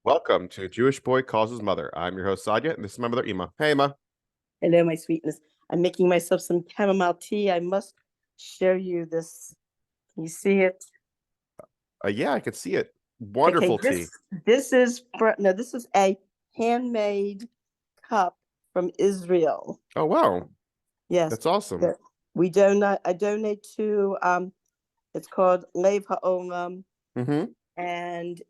Welcome to Jewish Boy Calls His Mother. I'm your host, Sadia, and this is my mother, Ima. Hey, Ima. Hello, my sweetness. I'm making myself some chamomile tea. I must show you this. Can you see it? Yeah, I can see it. Okay, Wonderful tea. this is this is a handmade cup from Israel. Oh, wow. Yes, That's awesome. that we donate. I donate to it's called Lev Ha'olam, Mm-hmm. and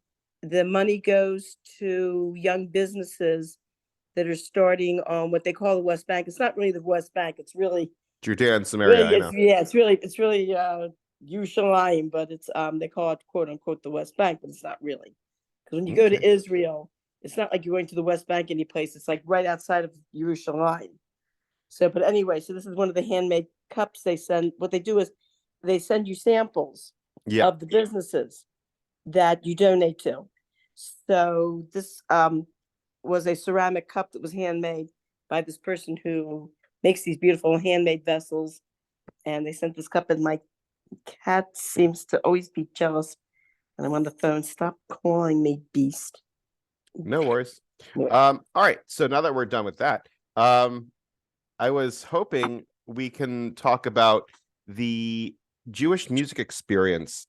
the money goes to young businesses that are starting on what they call the West Bank. It's not really the West Bank. It's Judea and Samaria, really, I know. it's really Yerushalayim, but it's they call it quote unquote the West Bank, but it's not really. Because when you go Okay. to Israel, it's not like you're going to the West Bank any place. It's like right outside of Yerushalayim. So, but anyway, so this is one of the handmade cups they send. What they do is they send you samples Yeah. of the businesses that you donate to. So this was a ceramic cup that was handmade by this person who makes these beautiful handmade vessels. And they sent this cup, and my cat seems to always be jealous. And I'm on the phone. Stop calling me beast. No worries. Yeah. All right. So now that we're done with that, I was hoping we can talk about the Jewish music experience.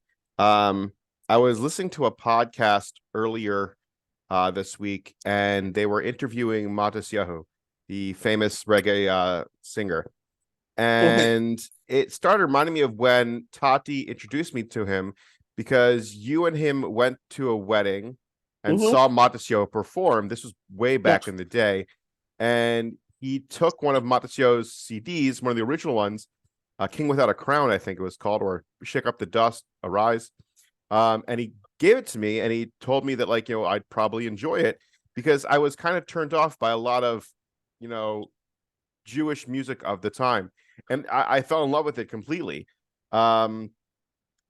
I was listening to a podcast earlier this week, and they were interviewing Matisyahu, the famous reggae singer. And it started reminding me of when Tati introduced me to him, because you and him went to a wedding and saw Matisyahu perform. This was way back in the day. And he took one of Matisyahu's CDs, one of the original ones, King Without a Crown, I think it was called, or Shake Up the Dust, Arise. And he gave it to me, and he told me that, like, I'd probably enjoy it, because I was kind of turned off by a lot of, Jewish music of the time. And I fell in love with it completely. And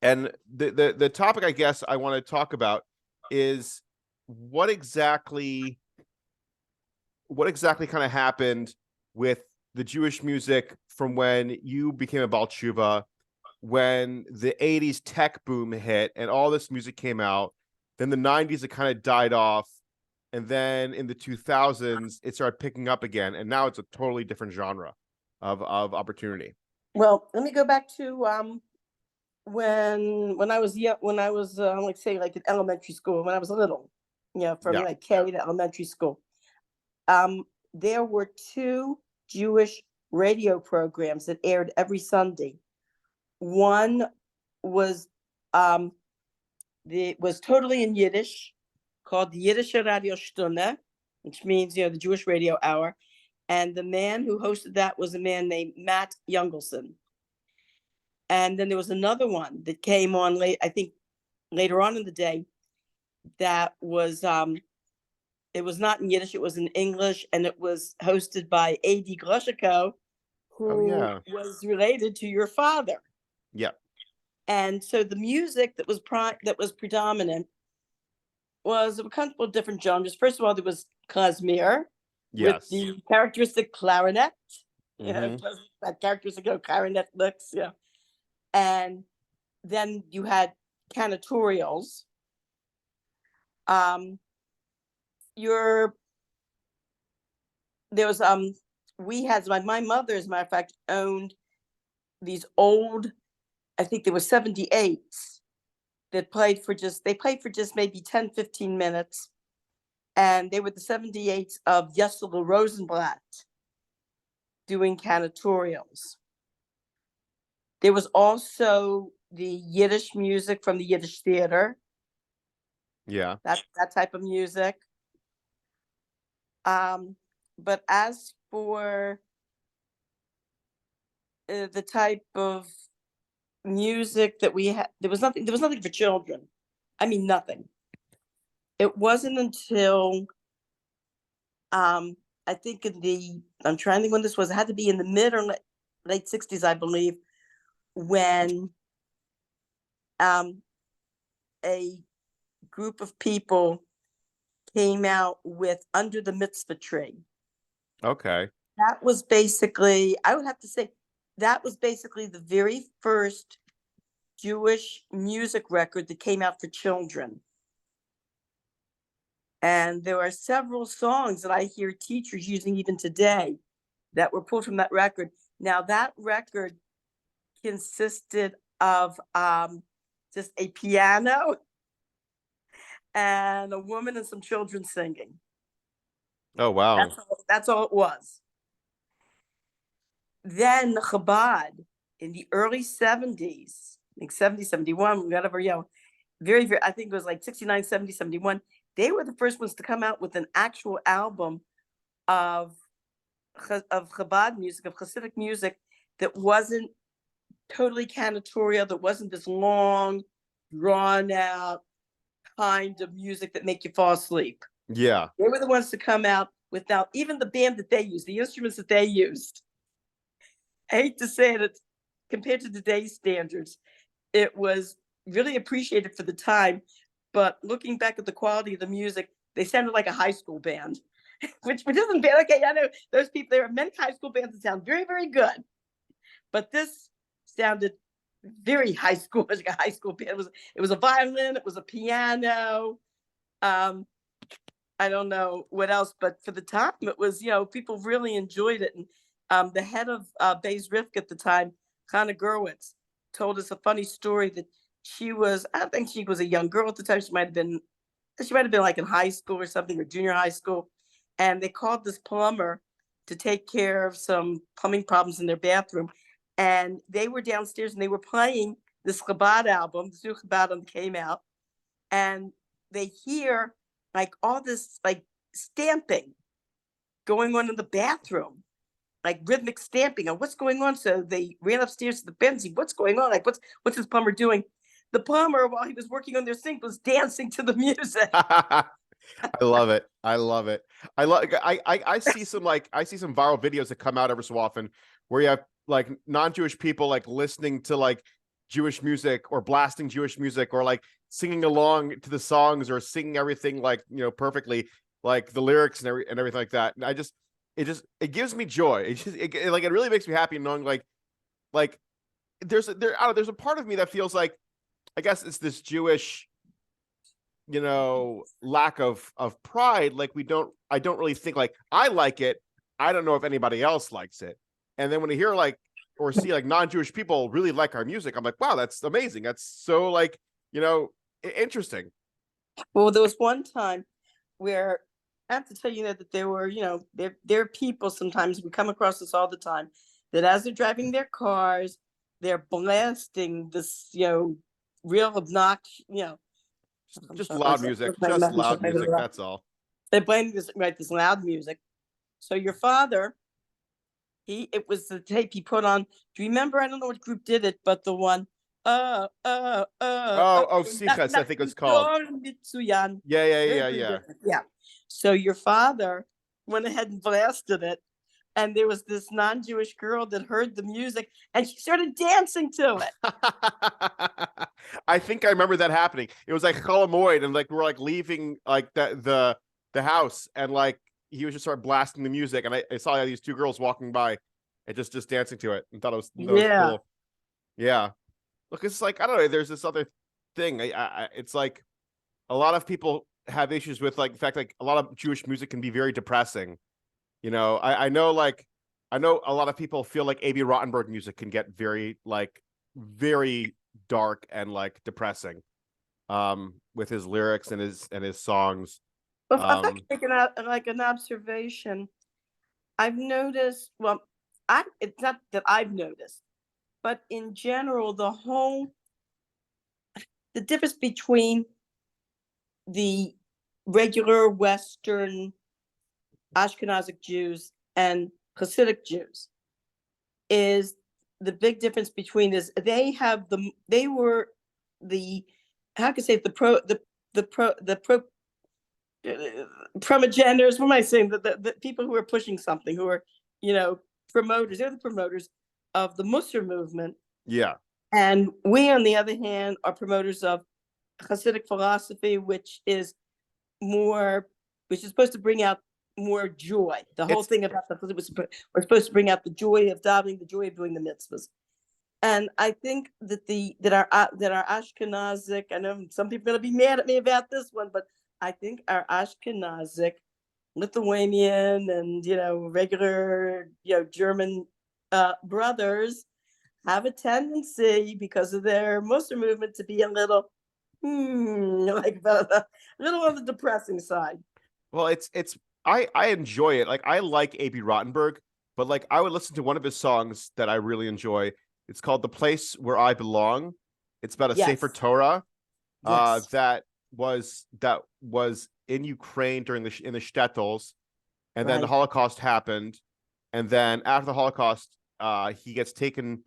the topic I guess I want to talk about is what exactly kind of happened with the Jewish music from when you became a Baal Tshuva, when the 80s tech boom hit and all this music came out. Then the 90s, it kind of died off. And then in the 2000s, it started picking up again. And now it's a totally different genre of opportunity. Well, let me go back to when I was young, when I was like say like in elementary school, when I was little, from like K to elementary school. There were two Jewish radio programs that aired every Sunday. One was was totally in Yiddish, called the Yiddish Radio Stunde, which means the Jewish Radio Hour. And the man who hosted that was a man named Matt Jungelson. And then there was another one that came on late, I think later on in the day, that was it was not in Yiddish, it was in English, and it was hosted by A.D. Gloshiko, who was related to your father. Yeah. And so the music that was predominant was a couple of different genres. First of all, there was klezmer with the characteristic clarinet. That characteristic clarinet licks, and then you had cantatorials. We had my mother, as a matter of fact, owned these old, I think there were 78s that played for just maybe 10, 15 minutes. And they were the 78s of Yessel Rosenblatt doing cantatorials. There was also the Yiddish music from the Yiddish theater. Yeah. That type of music. But as for the type of music that we had, there was nothing for children. I mean, nothing. It wasn't until I think I'm trying to think when this was. It had to be in the mid or late 60s, I believe, when a group of people came out with Under the Mitzvah Tree. Okay. That was basically, I would have to say, that was basically the very first Jewish music record that came out for children. And there are several songs that I hear teachers using even today that were pulled from that record. Now, that record consisted of just a piano and a woman and some children singing. Oh wow. That's all it was. Then Chabad in the early 70s, I think 70, 71, whatever, very, very, I think it was like 69, 70, 71. They were the first ones to come out with an actual album of Chabad music, of Hasidic music that wasn't totally cantatorial, that wasn't this long, drawn out kind of music that make you fall asleep. Yeah. They were the ones to come out without even the band that they used, the instruments that they used. I hate to say it, compared to today's standards, it was really appreciated for the time. But looking back at the quality of the music, they sounded like a high school band, which isn't bad. Okay, I know those people, there are many high school bands that sound very, very good. But this sounded very high school, like a high school band. It was a violin, it was a piano. I don't know what else, but for the time, it was, people really enjoyed it. And the head of Bayes Rifk at the time, Hannah Gerwitz, told us a funny story that I don't think she was a young girl at the time. She might have been like in high school or something, or junior high school. And they called this plumber to take care of some plumbing problems in their bathroom. And they were downstairs and they were playing this Chabad album, the new Chabad album came out. And they hear like all this like stamping going on in the bathroom, like rhythmic stamping. And what's going on? So they ran upstairs to the bed and see what's going on. Like, what's this plumber doing? The plumber, while he was working on their sink, was dancing to the music. I love it. I love it. I see some viral videos that come out every so often where you have like non-Jewish people like listening to like Jewish music or blasting Jewish music or like singing along to the songs or singing everything like, perfectly, like the lyrics and everything like that. And it gives me joy. It really makes me happy knowing like there's a part of me that feels like, I guess it's this Jewish, lack of pride. Like I don't really think like I like it. I don't know if anybody else likes it. And then when I hear like, or see like non-Jewish people really like our music, I'm like, wow, that's amazing. That's so like, interesting. Well, there was one time where I have to tell you that there were, there are people, sometimes we come across this all the time, that as they're driving their cars, they're blasting this, real obnoxious, just loud music. Just loud music. That's all. They're playing this loud music. So your father, it was the tape he put on. Do you remember? I don't know what group did it, but the one, Sichas, I think it's called. Yeah. So your father went ahead and blasted it, and there was this non-Jewish girl that heard the music, and she started dancing to it. I think I remember that happening. It was like Cholamoid, and like we're like leaving like the house, and like he was just sort of blasting the music, and I saw these two girls walking by and just dancing to it, and thought it was cool. Yeah. Look, it's like, I don't know. There's this other thing. It's like a lot of people have issues with like the fact like a lot of Jewish music can be very depressing. I know a lot of people feel like A.B. Rottenberg music can get very dark and like depressing, with his lyrics and his songs. Well, if I could make like an observation, I've noticed. Well, it's not that I've noticed, but in general, the difference between the regular Western Ashkenazic Jews and Hasidic Jews is the big difference between this. They were the, how can I say, the progenitors. What am I saying? The people who are pushing something, who are, promoters. They're the promoters of the Musar movement. Yeah. And we, on the other hand, are promoters of Hasidic philosophy, which is supposed to bring out more joy. The whole thing about we're supposed to bring out the joy of davening, the joy of doing the mitzvahs. And I think that our Ashkenazic, I know some people are going to be mad at me about this one, but I think our Ashkenazic, Lithuanian, and regular German brothers have a tendency, because of their Muslim movement, to be a little like a little on the depressing side. Well, I enjoy it. Like I like A.B. Rottenberg, but like I would listen to one of his songs that I really enjoy. It's called "The Place Where I Belong." It's about a Sefer Yes, Torah yes, that was in Ukraine during in the shtetls, and then the right. Holocaust happened, and then after the Holocaust, he gets taken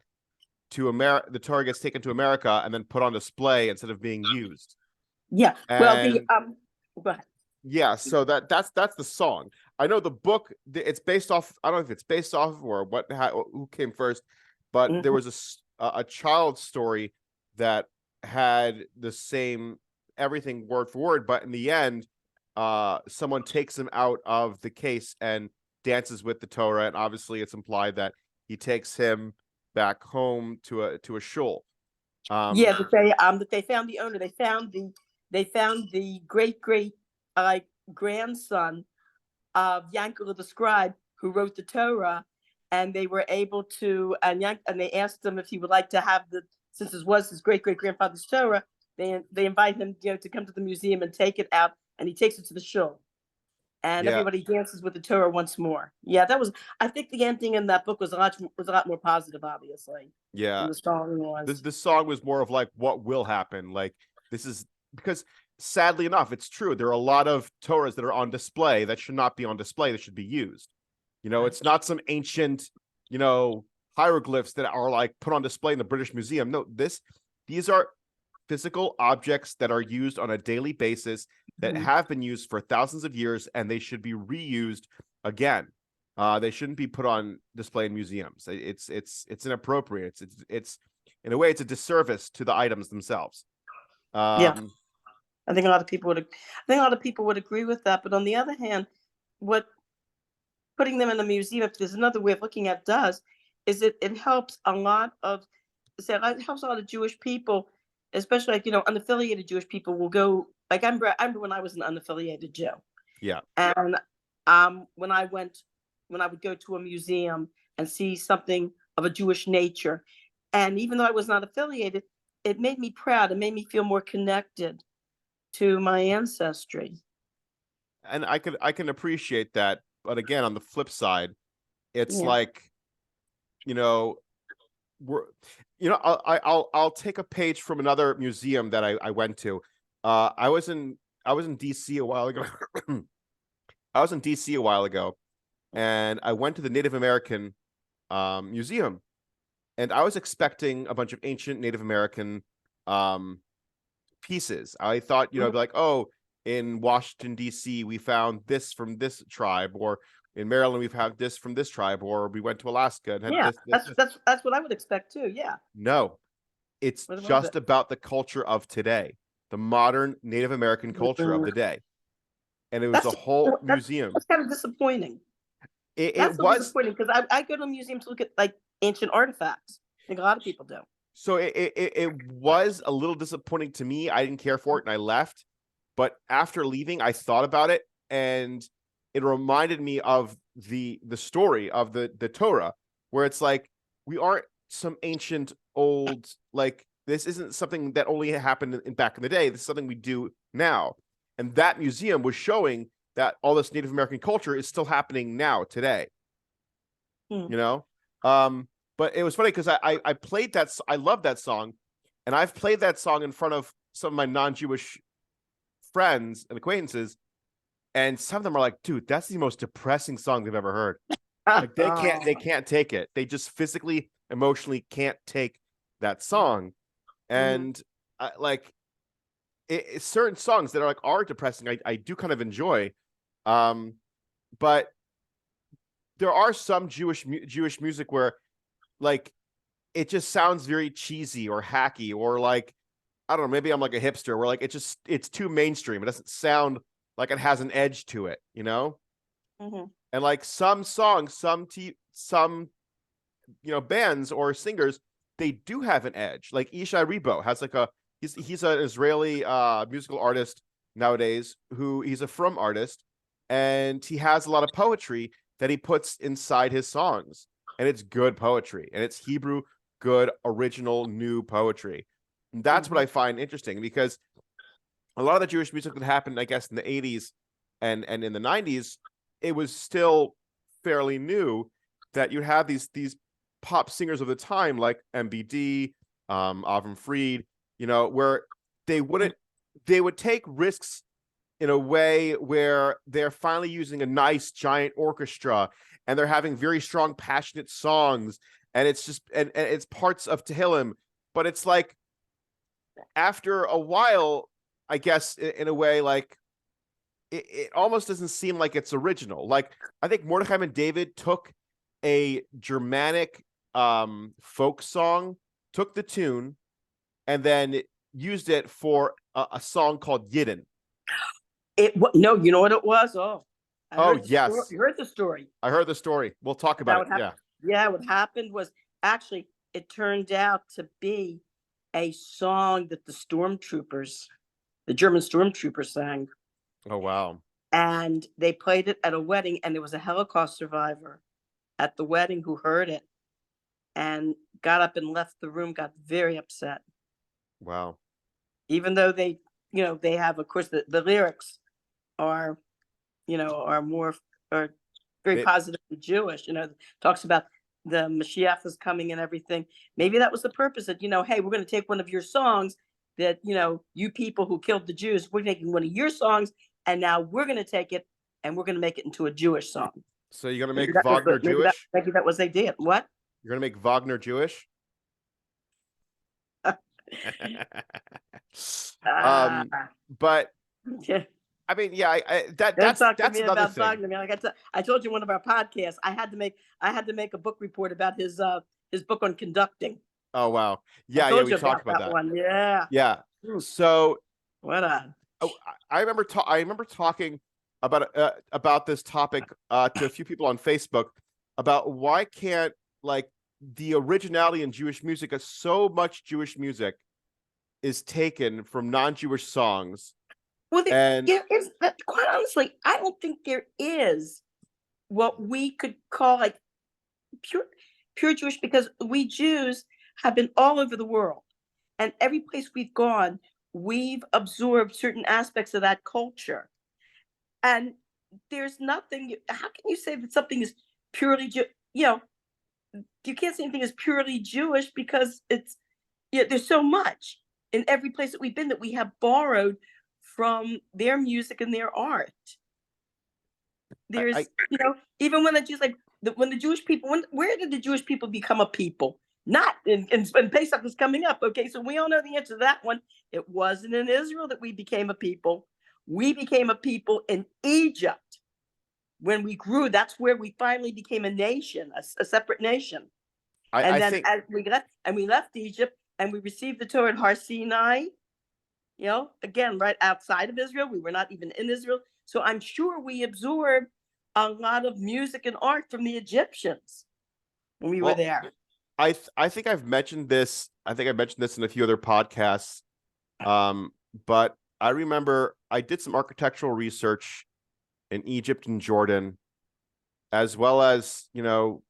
to America. The Torah gets taken to America and then put on display instead of being used. Yeah. Well, the And go ahead. yeah, so that's the song. I know the book. It's based off. I don't know if it's based off or who came first, but there Mhm. was a child story that had the same everything word for word, but in the end, someone takes him out of the case and dances with the Torah, and obviously it's implied that he takes him back home to a shul. Yeah, that they found the owner. They found the great grandson of Yankel the scribe, who wrote the Torah, and they were able to, and they asked him if he would like to have since it was his great grandfather's Torah. They invite him, to come to the museum and take it out, and he takes it to the shul, and Yeah, everybody dances with the Torah once more. Yeah, that was. I think the ending in that book was a lot more positive, obviously, than yeah. the song This was. this song was more of like what will happen. Like this is because sadly enough, it's true. There are a lot of Torahs that are on display that should not be on display. That should be used. Right. It's not some ancient, hieroglyphs that are like put on display in the British Museum. No, these are physical objects that are used on a daily basis that Mhm. have been used for thousands of years, and they should be reused again. They shouldn't be put on display in museums. It's inappropriate. It's in a way it's a disservice to the items themselves. Yeah. Um, I think a lot of people would. I think a lot of people would agree with that. But on the other hand, what putting them in a museum, if there's another way of looking at it, does, is it helps a lot of, say, it helps a lot of Jewish people, especially unaffiliated Jewish people will go. Like I remember when I was an unaffiliated Jew, yeah, and when I would go to a museum and see something of a Jewish nature, and even though I was not affiliated, it made me proud. It made me feel more connected to my ancestry. and I can appreciate that, but again, on the flip side, it's Yeah. like you know we're I'll take a page from another museum that I went to. I was in DC a while ago. I was in DC a while ago, and I went to the Native American museum, and I was expecting a bunch of ancient Native American um, pieces. I thought, Mhm. be like, oh, in Washington D.C. we found this from this tribe, or in Maryland we've had this from this tribe, or we went to Alaska and had Yeah, this, that's this. that's that's what I would expect too. Yeah. No, it's What was it? just about the culture of today, the modern Native American culture of Mm. the day, and it was a That's whole that's museum. that's kind of disappointing. It That's so was disappointing because I go to a museum to look at like ancient artifacts. I think a lot of people do. so it was a little disappointing to me. I didn't care for it and I left. But after leaving, I thought about it, and it reminded me of the story of the Torah, where it's like we aren't some ancient old, like this isn't something that only happened back in the day. This is something we do now. And that museum was showing that all this Native American culture is still happening now today. Hmm. you know um but it was funny because I played that. I love that song, and I've played that song in front of some of my non-Jewish friends and acquaintances, and some of them are like, dude, that's the most depressing song they've ever heard. Like they can't take it. They just physically, emotionally can't take that song. Mhm. And like it's certain songs that are depressing, I do kind of enjoy. um but there are some Jewish music where like it just sounds very cheesy or hacky, or like I don't know, maybe I'm like a hipster where like it's too mainstream. It doesn't sound like it has an edge to it. Mhm. And like some songs, some bands or singers, they do have an edge. Like Ishai Ribo has like he's an Israeli musical artist nowadays who he's a frum artist, and he has a lot of poetry that he puts inside his songs, and it's good poetry, and it's Hebrew, good, original, new poetry. And that's what I find interesting, because a lot of the Jewish music that happened, I guess, in the 80s and in the 90s, it was still fairly new, that you have these pop singers of the time like MBD, Avram Fried, where they would take risks in a way where they're finally using a nice giant orchestra, and they're having very strong, passionate songs, and it's just and it's parts of Tehillim, but it's like after a while, I guess, in a way, like it almost doesn't seem like it's original. Like, I think Mordechai and David took a Germanic folk song, took the tune, and then used it for a song called Yidden. No, you know what it was? Oh, Yes, you heard the story. I heard the story. We'll talk about it. Yeah, what happened was, actually, it turned out to be a song that the German stormtroopers sang. Oh, wow. And they played it at a wedding, and there was a Holocaust survivor at the wedding who heard it and got up and left the room, got very upset. Wow. Even though they have, of course, the lyrics are very positively Jewish, talks about the Mashiach is coming and everything. Maybe that was the purpose that, hey, we're going to take one of your songs that, you people who killed the Jews, we're taking one of your songs, and now we're going to take it and we're going to make it into a Jewish song. So you're going to make Wagner Jewish? Maybe that was they did. What? You're going to make Wagner Jewish? But yeah. I mean, yeah, that's another thing. Wagner. I told you one of our podcasts, I had to make a book report about his book on conducting. Oh, wow. Yeah, we talked about that one. Yeah. So I remember talking about this topic to a few people on Facebook about why can't, like, the originality in Jewish music, because so much Jewish music is taken from non-Jewish songs. Well, there is, quite honestly, I don't think there is what we could call like pure Jewish, because we Jews have been all over the world, and every place we've gone, we've absorbed certain aspects of that culture. And there's nothing. How can you say that something is purely you can't say anything is purely Jewish, because it's there's so much in every place that we've been that we have borrowed from their music and their art. There's even when the Jews, like when the Jewish people, where did the Jewish people become a people? Not in Pesach is coming up. Okay, so we all know the answer to that one. It wasn't in Israel that we became a people. We became a people in Egypt. When we grew, that's where we finally became a nation, a separate nation. As we left Egypt, and we received the Torah at Har Sinai, again, right outside of Israel. We were not even in Israel. So I'm sure we absorbed a lot of music and art from the Egyptians when we were there. I think I've mentioned this. I think I mentioned this in a few other podcasts. But I remember I did some architectural research in Egypt and Jordan, as well as,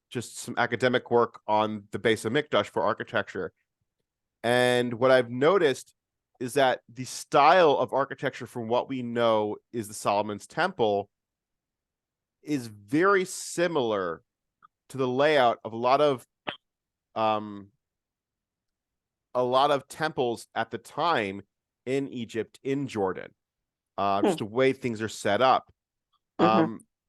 just some academic work on the Beis HaMikdash for architecture. And what I've noticed is that the style of architecture, from what we know is the Solomon's Temple, is very similar to the layout of a lot of temples at the time in Egypt, in Jordan, just the way things are set up.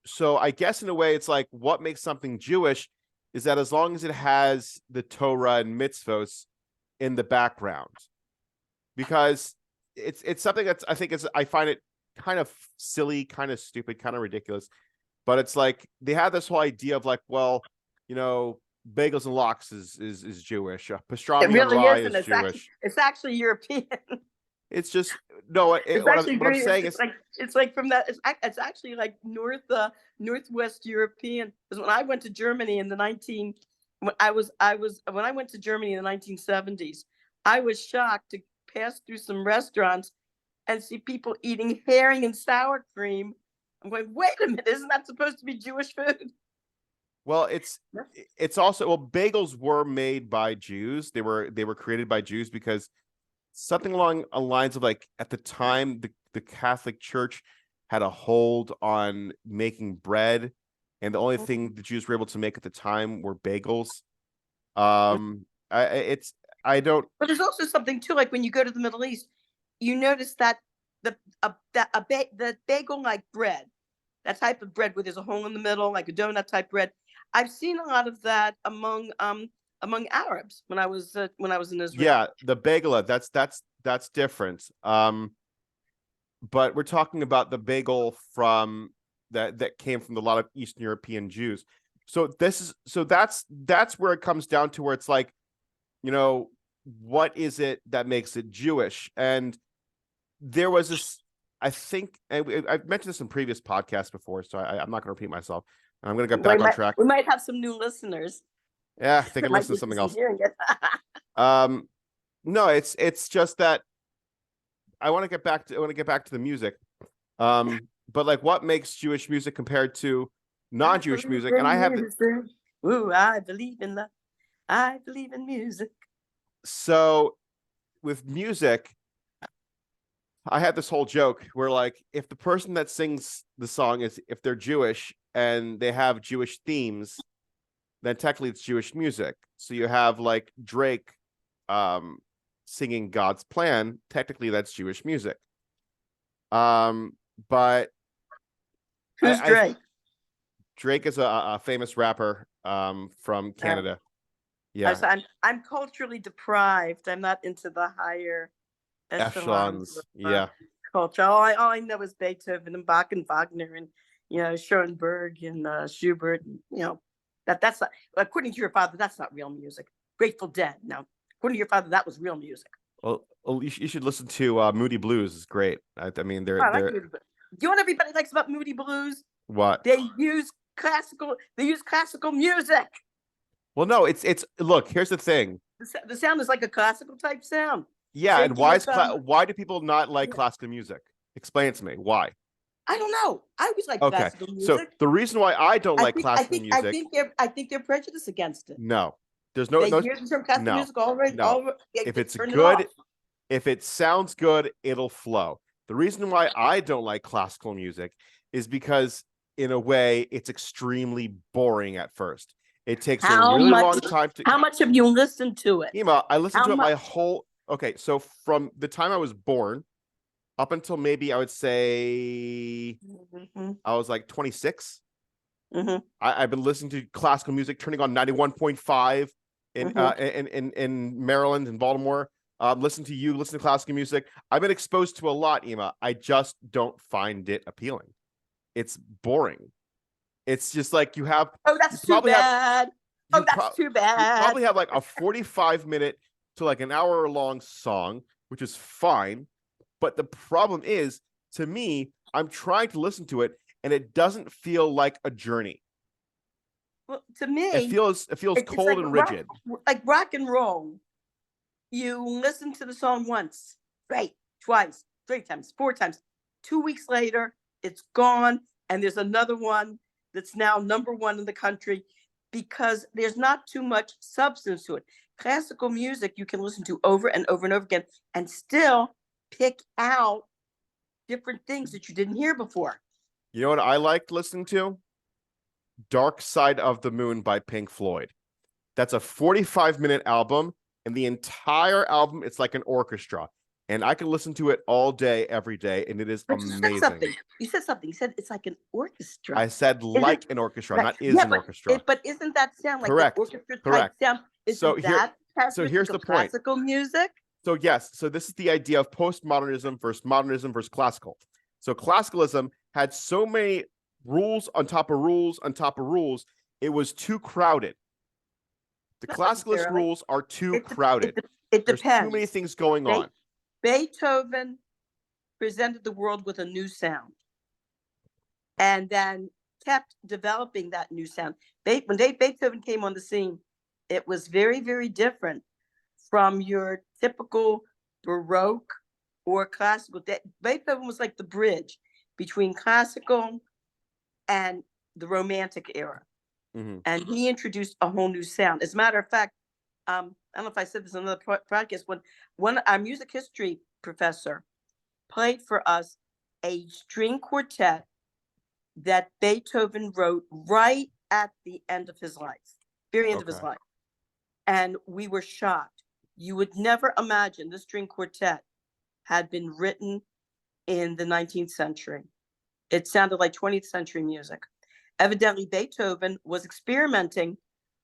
So I guess in a way, it's like, what makes something Jewish is that as long as it has the Torah and mitzvos in the background, because it's something that's, I find it kind of silly, kind of stupid, kind of ridiculous, but it's like they have this whole idea of like, well, bagels and lox is Jewish. Pastrami it really and rye isn't. is Jewish. It's actually European. It's just what I'm saying is it's like from that. It's actually like northwest European. Because when I went to Germany in the when I went to Germany in the 1970s, I was shocked to pass through some restaurants and see people eating herring and sour cream. I'm going, wait a minute, isn't that supposed to be Jewish food? Well, it's also, well, bagels were made by Jews. They were created by Jews because something along the lines of, like, at the time the Catholic Church had a hold on making bread, and the only thing the Jews were able to make at the time were bagels. I don't. But there's also something too, like when you go to the Middle East, you notice that the bagel like bread, that type of bread where there's a hole in the middle, like a donut type bread. I've seen a lot of that among Arabs when I was in Israel. Yeah, the bagel, that's different. But we're talking about the bagel from that came from a lot of Eastern European Jews. So that's where it comes down to, where it's like, what is it that makes it Jewish? And there was this, I think, and I've mentioned this in previous podcasts before, so I'm not going to repeat myself. I'm going to get back on track. We might have some new listeners. Yeah, they can listen to something else. No, it's just that I want to get back to the music. But like, what makes Jewish music compared to non-Jewish music? And I have Ooh, I believe in love. I believe in music. So with music, I had this whole joke where, like, if the person that sings the song if they're Jewish and they have Jewish themes, then technically it's Jewish music. So you have like Drake singing God's Plan, technically that's Jewish music. But who's Drake? Drake is a famous rapper from Canada. Yeah. I'm culturally deprived. I'm not into the higher echelons of, yeah. Culture. All I know is Beethoven and Bach and Wagner and Schoenberg and Schubert. And, that's not, according to your father, that's not real music. Grateful Dead. No, according to your father, that was real music. Well, you should listen to Moody Blues. It's great. I mean, they're. Do you know what everybody likes about Moody Blues? What? They use classical music. Well, no, it's look, here's the thing. The sound is like a classical type sound. Yeah, and why do people not like classical music? Explain it to me. Why? I don't know. I always like classical music. So the reason why I don't like classical music, I think they're prejudiced against it. No, there's no. They hear the term classical music already. No. If it's good, if it sounds good, it'll flow. The reason why I don't like classical music is because, in a way, it's extremely boring at first. It takes a really long time to. How much have you listened to it? Ema, I listened to it my whole. Okay, so from the time I was born up until maybe I would say I was like 26. I've been listening to classical music, turning on 91.5 in Maryland and Baltimore. Listen to classical music. I've been exposed to a lot, Ema. I just don't find it appealing. It's boring. It's just like you have. Oh, that's too bad. That's too bad. You probably have like a 45-minute to like an hour-long song, which is fine. But the problem is, to me, I'm trying to listen to it, and it doesn't feel like a journey. Well, to me, it feels cold like and rigid. Like rock and roll. You listen to the song once, right? Twice, 3 times, 4 times. 2 weeks later, it's gone, and there's another one that's now #1 in the country because there's not too much substance to it. Classical music you can listen to over and over and over again and still pick out different things that you didn't hear before. You know what I liked listening to? Dark Side of the Moon by Pink Floyd. That's a 45-minute album, and the entire album, it's like an orchestra. And I can listen to it all day, every day, and it is amazing. You said something. You said it's like an orchestra. I said like an orchestra, not an orchestra. But isn't that sound like Correct. An orchestra type sound? So here's the point. Classical music? So yes, so this is the idea of postmodernism versus modernism versus classical. So classicalism had so many rules on top of rules on top of rules, it was too crowded. The classicalist rules are too crowded. It depends. There's too many things going on. Beethoven presented the world with a new sound and then kept developing that new sound. When Beethoven came on the scene, it was very, very different from your typical Baroque or classical. Beethoven was like the bridge between classical and the Romantic era. Mm-hmm. And he introduced a whole new sound. As a matter of fact, I don't know if I said this in another podcast, when our music history professor played for us a string quartet that Beethoven wrote right at the end of his life, very end of his Okay. life. And we were shocked. You would never imagine this string quartet had been written in the 19th century. It sounded like 20th century music. Evidently, Beethoven was experimenting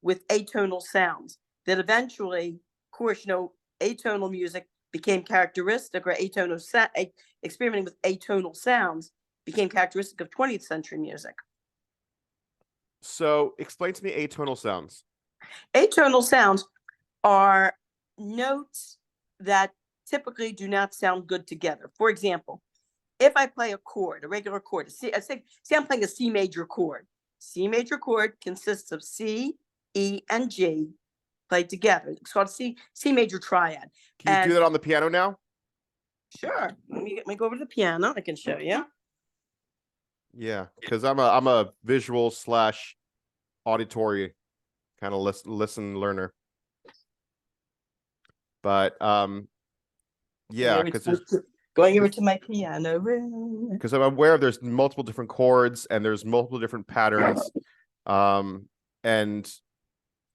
with atonal sounds that eventually, of course, atonal music became characteristic, or experimenting with atonal sounds became characteristic of 20th century music. So explain to me atonal sounds. Atonal sounds are notes that typically do not sound good together. For example, if I play a chord, a regular chord, say I'm playing a C major chord. C major chord consists of C, E, and G played together. It's called C major triad. Can you do that on the piano now? Sure. Let me go over to the piano. I can show you. Yeah, because I'm a visual / auditory kind of listen learner. But yeah, because there's going over to my piano room. Because I'm aware there's multiple different chords and there's multiple different patterns. And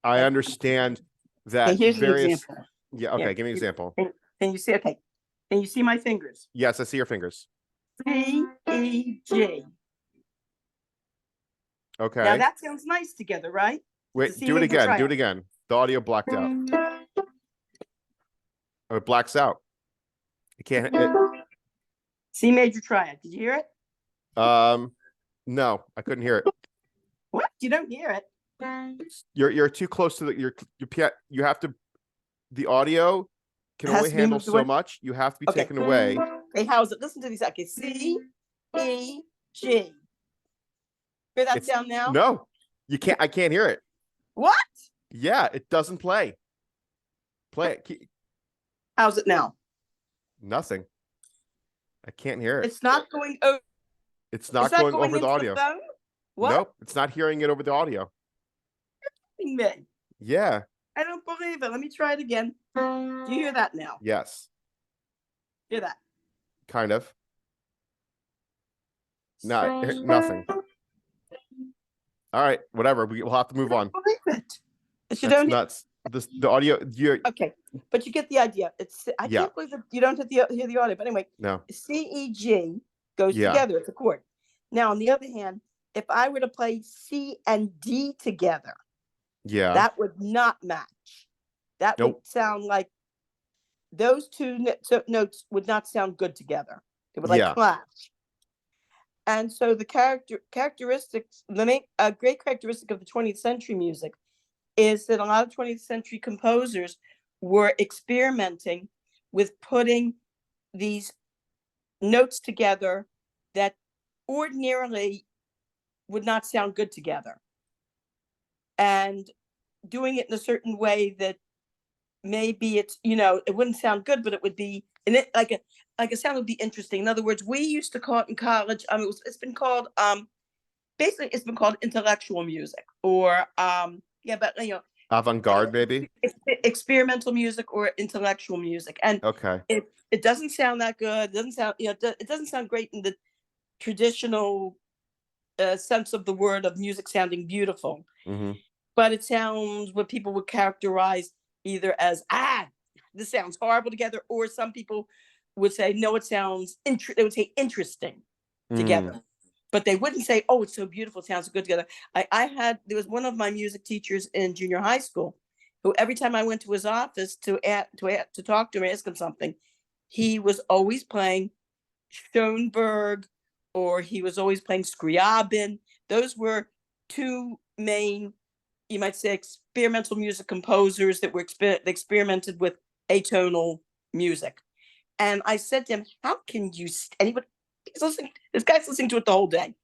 I understand that Okay, here's various. an example. Yeah, okay, give me an example. Can you see? Okay. Can you see my fingers? Yes, I see your fingers. C, E, G. Okay. Now that sounds nice together, right? Wait, do it again. Triad. Do it again. The audio blacked out. Oh, it blacks out. It can't. C major triad. Did you hear it? No, I couldn't hear it. What? You don't hear it? You're too close to your piano. You have to. The audio can only handle so much. You have to be taken away. Okay, how is it? Listen to these. Okay, C, E, G. Hear that sound now? No, you can't. I can't hear it. What? Yeah, it doesn't play. Play it. How's it now? Nothing. I can't hear it. It's not going over. It's not going over the audio. What? Nope, it's not hearing it over the audio. You're kidding me. Yeah. I don't believe it. Let me try it again. Do you hear that now? Yes. Hear that? Kind of. Nothing. All right, whatever. We'll have to move on. I don't believe it. That's nuts. The audio. Okay, but you get the idea. I can't believe that you don't hear the audio. But anyway, no. C, E, G goes together. It's a chord. Now, on the other hand, if I were to play C and D together, that would not match. That would sound like those two notes would not sound good together. They would clash. And so the characteristics, a great characteristic of the 20th century music is that a lot of 20th century composers were experimenting with putting these notes together that ordinarily would not sound good together, and doing it in a certain way that maybe it wouldn't sound good, but it would be like a sound would be interesting. In other words, we used to call it in college. It's been called basically it's been called intellectual music, or but avant-garde, maybe experimental music or intellectual music. And it doesn't sound that good. It doesn't sound it doesn't sound great in the traditional sense of the word of music sounding beautiful. Mm-hmm. But it sounds what people would characterize either as this sounds horrible together, or some people would say no, it sounds they would say interesting together. But they wouldn't say, oh, it's so beautiful, it sounds good together. There was one of my music teachers in junior high school who every time I went to his office to talk to him, ask him something, he was always playing Schoenberg, or he was always playing Scriabin. Those were two main, you might say, experimental music composers that were experimented with atonal music. And I said to him, how can you, this guy's listening to it the whole day.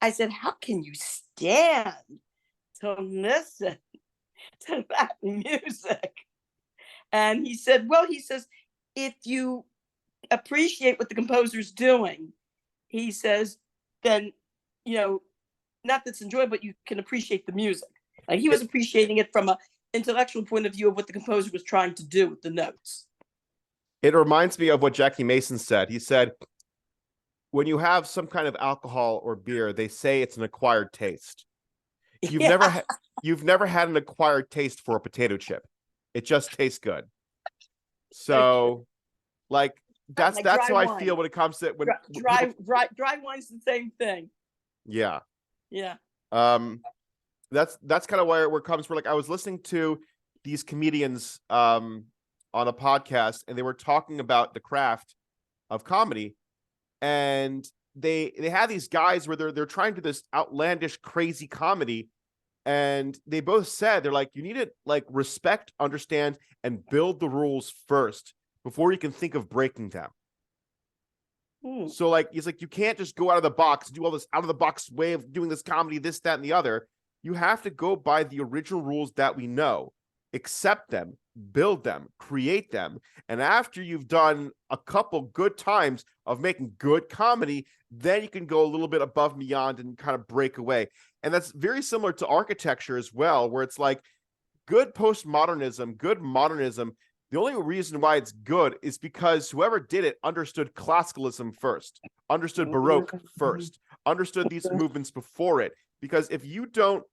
I said, how can you stand to listen to that music? And he said, well, if you appreciate what the composer's doing, he says, then, not that's enjoyable, but you can appreciate the music. Like he was appreciating it from an intellectual point of view of what the composer was trying to do with the notes. It reminds me of what Jackie Mason said. He said, when you have some kind of alcohol or beer, they say it's an acquired taste. You've never had an acquired taste for a potato chip. It just tastes good. So, like that's how I feel when it comes to when dry wine's the same thing. Yeah. Yeah. That's kind of where it comes. Where like I was listening to these comedians on a podcast, and they were talking about the craft of comedy, and they have these guys where they're trying to do this outlandish, crazy comedy, and they both said they're like, you need to like respect, understand, and build the rules first before you can think of breaking them. So like he's like, you can't just go out of the box, do all this out of the box way of doing this comedy, this, that, and the other. You have to go by the original rules that we know, accept them, build them, create them. And after you've done a couple good times of making good comedy, then you can go a little bit above and beyond and kind of break away. And that's very similar to architecture as well, where it's like good postmodernism, good modernism. The only reason why it's good is because whoever did it understood classicalism first, understood Baroque first, understood these movements before it. Because if you don't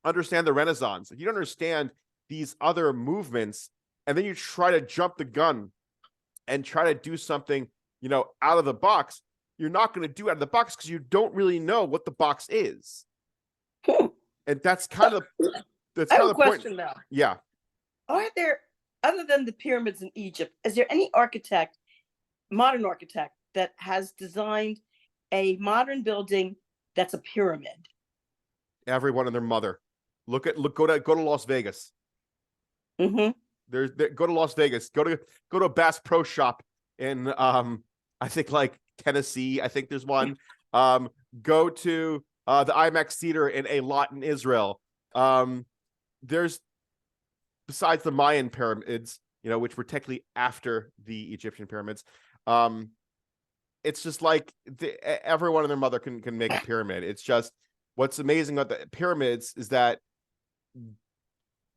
understand the Renaissance, if you don't understand these other movements, and then you try to jump the gun and try to do something, out of the box, you're not going to do out of the box because you don't really know what the box is. And that's kind of the question point. Though. Yeah. Are there, other than the pyramids in Egypt, is there any modern architect that has designed a modern building that's a pyramid? Everyone and their mother. Go to Las Vegas. Mm-hmm. Go to Las Vegas. Go to a Bass Pro Shop in I think like Tennessee. I think there's one. Go to the IMAX theater in Eilat in Israel. There's, besides the Mayan pyramids, which were technically after the Egyptian pyramids, it's just like everyone and their mother can make a pyramid. It's just what's amazing about the pyramids is that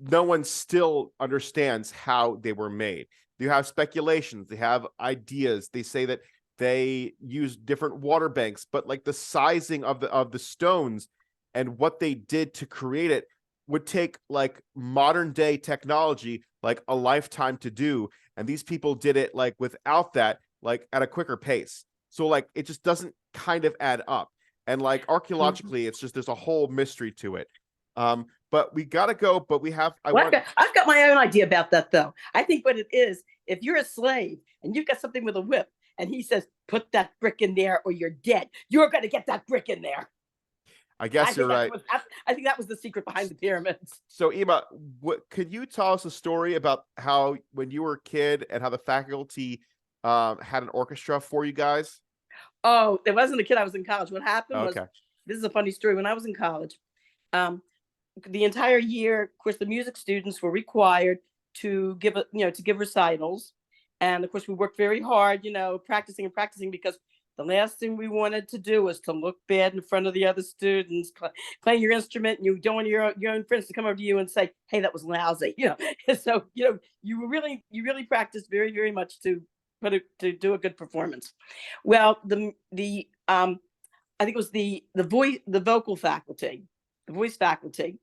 no one still understands how they were made. You have speculations, they have ideas. They say that they use different water banks, but like the sizing of the stones and what they did to create it would take like modern day technology like a lifetime to do, and these people did it like without that, like at a quicker pace. So like it just doesn't kind of add up. And like archaeologically, it's just there's a whole mystery to it. But we gotta go. But we have. I've got my own idea about that, though. I think what it is, if you're a slave and you've got something with a whip, and he says, "Put that brick in there, or you're dead," you're gonna get that brick in there. I guess you're right. I think that was the secret behind the pyramids. So, Ema, could you tell us a story about how, when you were a kid, and how the faculty had an orchestra for you guys? Oh, it wasn't a kid. I was in college. What happened was, Okay. This is a funny story. When I was in college, the entire year, of course, the music students were required to give recitals, and of course, we worked very hard, practicing because the last thing we wanted to do was to look bad in front of the other students playing your instrument, and you don't want your own friends to come over to you and say, "Hey, that was lousy," So you really practiced very, very much to do a good performance. Well, I think it was the vocal faculty, the voice faculty,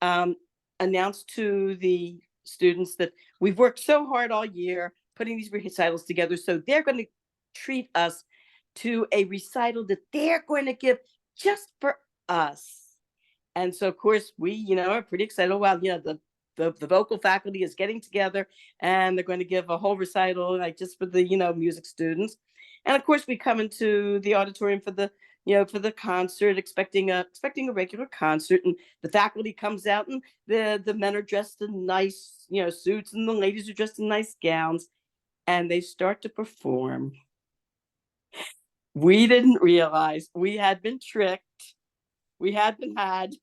announced to the students that we've worked so hard all year putting these recitals together, so they're going to treat us to a recital that they're going to give just for us. And so, of course, we, are pretty excited. Well, the vocal faculty is getting together, and they're going to give a whole recital, like just for the, music students. And of course, we come into the auditorium for the concert, expecting a regular concert, and the faculty comes out, and the men are dressed in nice, suits, and the ladies are dressed in nice gowns, and they start to perform. We didn't realize we had been tricked. We had been had.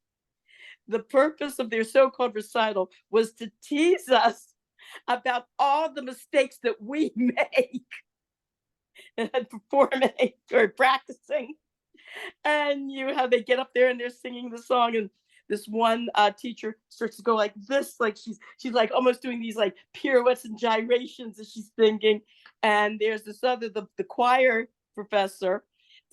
The purpose of their so-called recital was to tease us about all the mistakes that we make. and performing or practicing. And they get up there and they're singing the song, and this one teacher starts to go like this, like she's like almost doing these like pirouettes and gyrations as she's singing. And there's this other the choir professor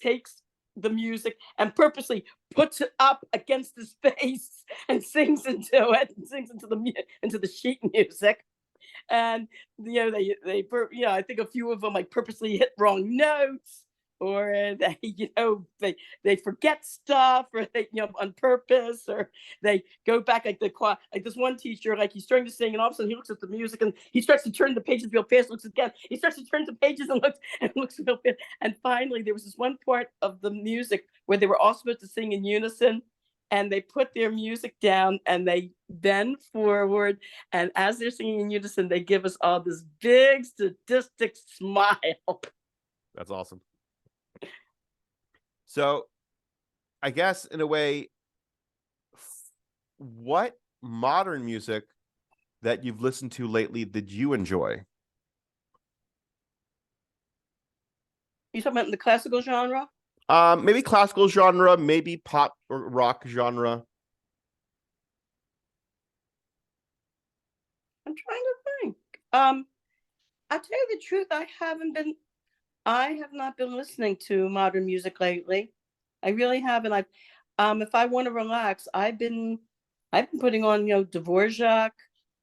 takes the music and purposely puts it up against his face and sings into it, and sings into the sheet music. And I think a few of them like purposely hit wrong notes, or they forget stuff, or they on purpose, or they go back like like this one teacher, like he's starting to sing and all of a sudden he looks at the music and he starts to turn the pages real fast, looks again, he starts to turn the pages and looks real fast. And finally there was this one part of the music where they were all supposed to sing in unison, and they put their music down and they bend forward, and as they're singing in unison they give us all this big sadistic smile. That's awesome. So I guess in a way, what modern music that you've listened to lately did you enjoy? You talking about in the classical genre? Maybe classical genre, maybe pop or rock genre. I'm trying to think. I'll tell you the truth, I have not been listening to modern music lately. I really haven't. If I want to relax, I've been putting on Dvorak.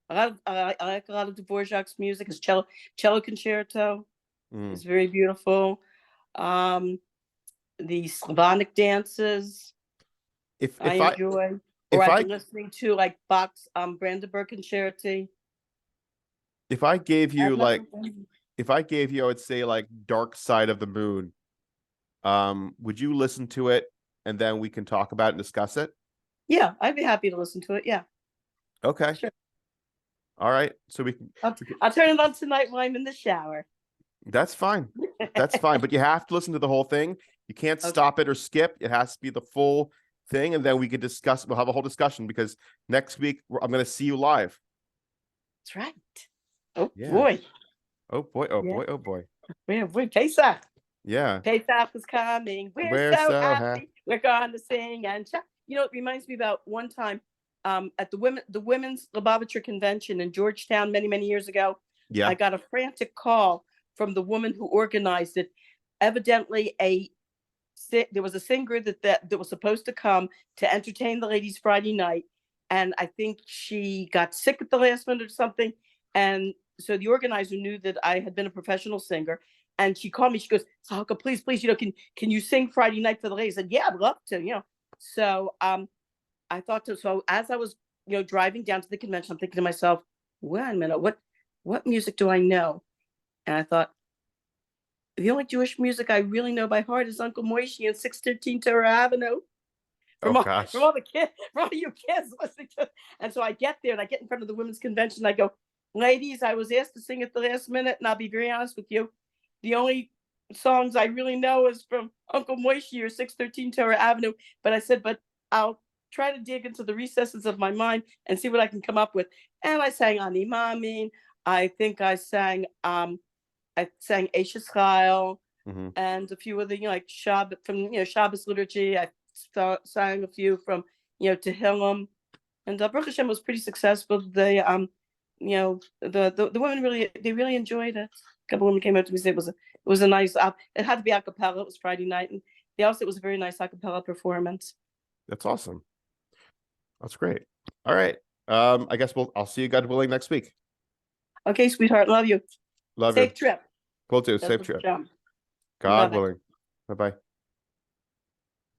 I like a lot of Dvorak's music. His cello concerto is very beautiful. The Slavonic dances I enjoy. Or I've been listening to like Bach's Brandenburg Concerti. If I gave you I would say like Dark Side of the Moon, would you listen to it and then we can talk about it and discuss it? Yeah, I'd be happy to listen to it. Yeah. Okay. Sure. All right. So I'll turn it on tonight while I'm in the shower. That's fine. That's fine. But you have to listen to the whole thing. You can't stop it or skip. It has to be the full thing. And then we could discuss. We'll have a whole discussion because next week I'm going to see you live. That's right. Oh, yeah. Boy. Oh, boy. Oh, yeah. Boy. Oh, boy. Yeah, boy. Pesach. Yeah. Pesach is coming. We're so happy. We're going to sing and shout. It reminds me about one time at the Women's Lubavitcher Convention in Georgetown many, many years ago. Yeah. I got a frantic call from the woman who organized it. Evidently, there was a singer that was supposed to come to entertain the ladies Friday night. And I think she got sick at the last minute or something. And so the organizer knew that I had been a professional singer. And she called me. She goes, Sahaka, please, can you sing Friday night for the ladies? I said, yeah, I'd love to, So I thought so as I was, driving down to the convention, I'm thinking to myself, wait a minute, what music do I know? And I thought, the only Jewish music I really know by heart is Uncle Moishe and 613 Torah Avenue. From all the kids, from all you kids listening to. And so I get there and I get in front of the women's convention. And I go, ladies, I was asked to sing at the last minute, and I'll be very honest with you. The only songs I really know is from Uncle Moishe or 613 Torah Avenue. But I said, but I'll try to dig into the recesses of my mind and see what I can come up with. And I sang Ani Mamin. I think I sang Eishes Chayil, and a few other, like Shabbos from Shabbos liturgy. I sang a few from Tehillim, and Baruch Hashem was pretty successful. They the women really enjoyed it. A couple of women came up to me and said it was a nice. It had to be a cappella. It was Friday night, and they also said it was a very nice a cappella performance. That's awesome. That's great. All right. I guess I'll see you, God willing, next week. Okay, sweetheart. Love you. Love you. Safe trip. Will do. Safe trip. God willing. Bye-bye.